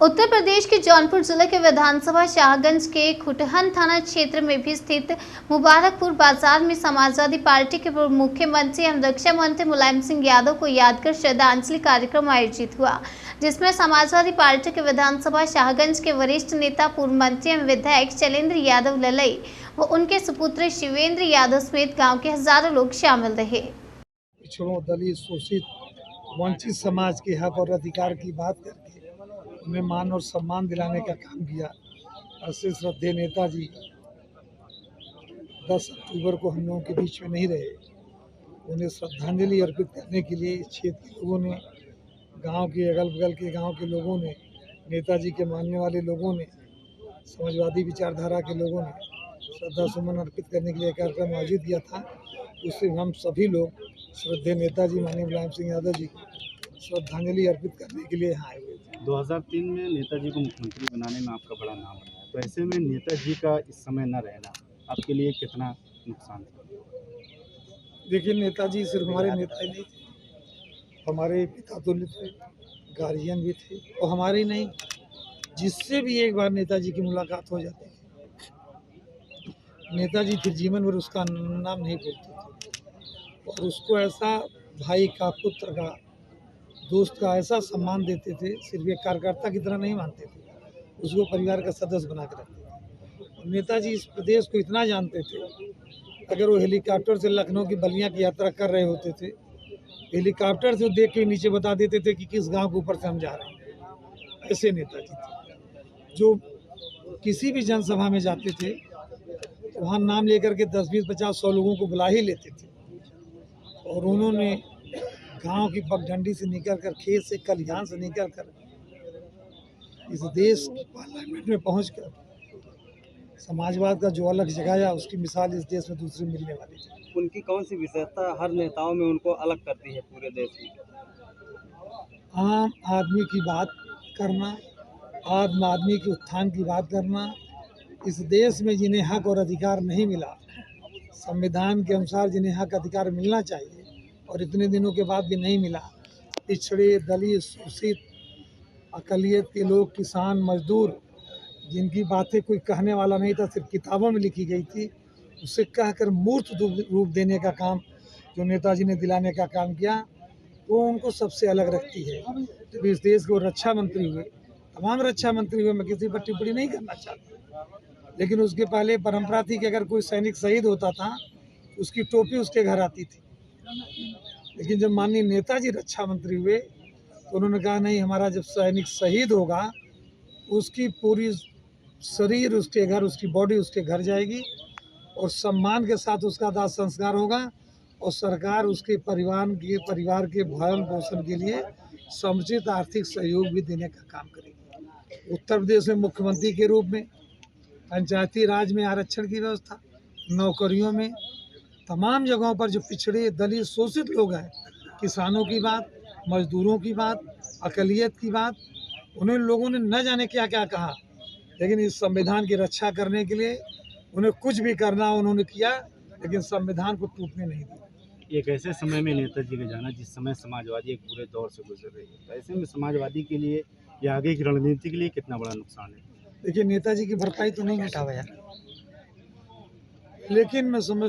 उत्तर प्रदेश के जौनपुर जिले के विधानसभा शाहगंज के खुटहन थाना क्षेत्र में भी स्थित मुबारकपुर बाजार में समाजवादी पार्टी के पूर्व मुख्यमंत्री एवं रक्षा मंत्री मुलायम सिंह यादव को याद कर श्रद्धांजलि कार्यक्रम आयोजित हुआ, जिसमें समाजवादी पार्टी के विधानसभा शाहगंज के वरिष्ठ नेता पूर्व मंत्री एवं विधायक शैलेंद्र यादव ललई व उनके सुपुत्र शिवेंद्र यादव समेत गाँव के हजारों लोग शामिल रहे। पिछड़ों, दलित, शोषित, वंचित समाज के हक और अधिकार की बात करके उन्हें मान और सम्मान दिलाने का काम किया। ऐसे श्रद्धेय नेताजी 10 अक्टूबर को हम लोगों के बीच में नहीं रहे। उन्हें श्रद्धांजलि अर्पित करने के लिए क्षेत्र के लोगों ने, गांव के अगल बगल के गांव के लोगों ने, नेताजी के मानने वाले लोगों ने, समाजवादी विचारधारा के लोगों ने श्रद्धा सुमन अर्पित करने के लिए कार्यक्रम आयोजित किया था। उससे हम सभी लोग श्रद्धेय नेताजी माननीय मुलायम सिंह यादव जी को श्रद्धांजलि अर्पित करने के लिए यहाँ आए हुए थे। 2003 में नेताजी को मुख्यमंत्री बनाने में आपका बड़ा नाम रहा है, तो ऐसे में नेताजी का इस समय न रहना आपके लिए कितना नुकसान था? देखिए, नेताजी सिर्फ हमारे नेता ही नहीं थे, हमारे पिता तुल्य थे, गार्जियन भी थे, और हमारे ही नहीं, जिससे भी एक बार नेताजी की मुलाकात हो जाती थी, नेताजी फिर जीवन भर उसका नाम नहीं भूलते थे और उसको ऐसा भाई का, पुत्र का, दोस्त का ऐसा सम्मान देते थे। सिर्फ एक कार्यकर्ता की तरह नहीं मानते थे, उसको परिवार का सदस्य बना के रखते थे। और नेताजी इस प्रदेश को इतना जानते थे, अगर वो हेलीकॉप्टर से लखनऊ की बलिया की यात्रा कर रहे होते थे, हेलीकॉप्टर से देख के नीचे बता देते थे कि किस गांव के ऊपर से हम जा रहे हैं। ऐसे नेताजी थे जो किसी भी जनसभा में जाते थे तो वहाँ नाम लेकर के 10, 20, 50, 100 लोगों को बुला ही लेते थे। और उन्होंने गांव की पगडंडी से निकलकर, खेत से, खलिहान से निकलकर इस देश की पार्लियामेंट में पहुंचकर समाजवाद का जो अलग जगाया, उसकी मिसाल इस देश में दूसरी मिलने वाली है। उनकी कौन सी विशेषता हर नेताओं में उनको अलग करती है पूरे देश में? आम आदमी की बात करना, आम आदमी के उत्थान की बात करना। इस देश में जिन्हें हक और अधिकार नहीं मिला, संविधान के अनुसार जिन्हें हक अधिकार मिलना चाहिए और इतने दिनों के बाद भी नहीं मिला, पिछड़े, दलित, शोषित, अकलियत के लोग, किसान, मजदूर, जिनकी बातें कोई कहने वाला नहीं था, सिर्फ किताबों में लिखी गई थी, उसे कहकर मूर्त रूप देने का काम जो नेताजी ने दिलाने का काम किया, वो उनको सबसे अलग रखती है। जब इस देश को रक्षा मंत्री हुए, तमाम रक्षा मंत्री हुए, मैं किसी पर टिप्पणी नहीं करना चाहता, लेकिन उसके पहले परंपरा थी कि अगर कोई सैनिक शहीद होता था, उसकी टोपी उसके घर आती थी। लेकिन जब माननीय नेताजी रक्षा मंत्री हुए तो उन्होंने कहा, नहीं, हमारा जब सैनिक शहीद होगा उसकी पूरी शरीर उसके घर, उसकी बॉडी उसके घर जाएगी और सम्मान के साथ उसका दाह संस्कार होगा और सरकार उसके परिवार के भरण पोषण के लिए समुचित आर्थिक सहयोग भी देने का काम करेगी। उत्तर प्रदेश में मुख्यमंत्री के रूप में पंचायती राज में आरक्षण की व्यवस्था, नौकरियों में, तमाम जगहों पर जो पिछड़े, दलित, शोषित लोग हैं, किसानों की बात, मजदूरों की बात, अकलियत की बात, उन्हें लोगों ने न जाने क्या क्या कहा, लेकिन इस संविधान की रक्षा करने के लिए उन्हें कुछ भी करना उन्होंने किया, लेकिन संविधान को टूटने नहीं दिया। एक ऐसे समय में नेताजी का जाना जिस समय समाजवादी एक पूरे दौर से गुजर रही है, तो ऐसे में समाजवादी के लिए या आगे की रणनीति के लिए कितना बड़ा नुकसान है? देखिए, नेताजी की भरपाई तो नहीं हो पाया, लेकिन मैं समझ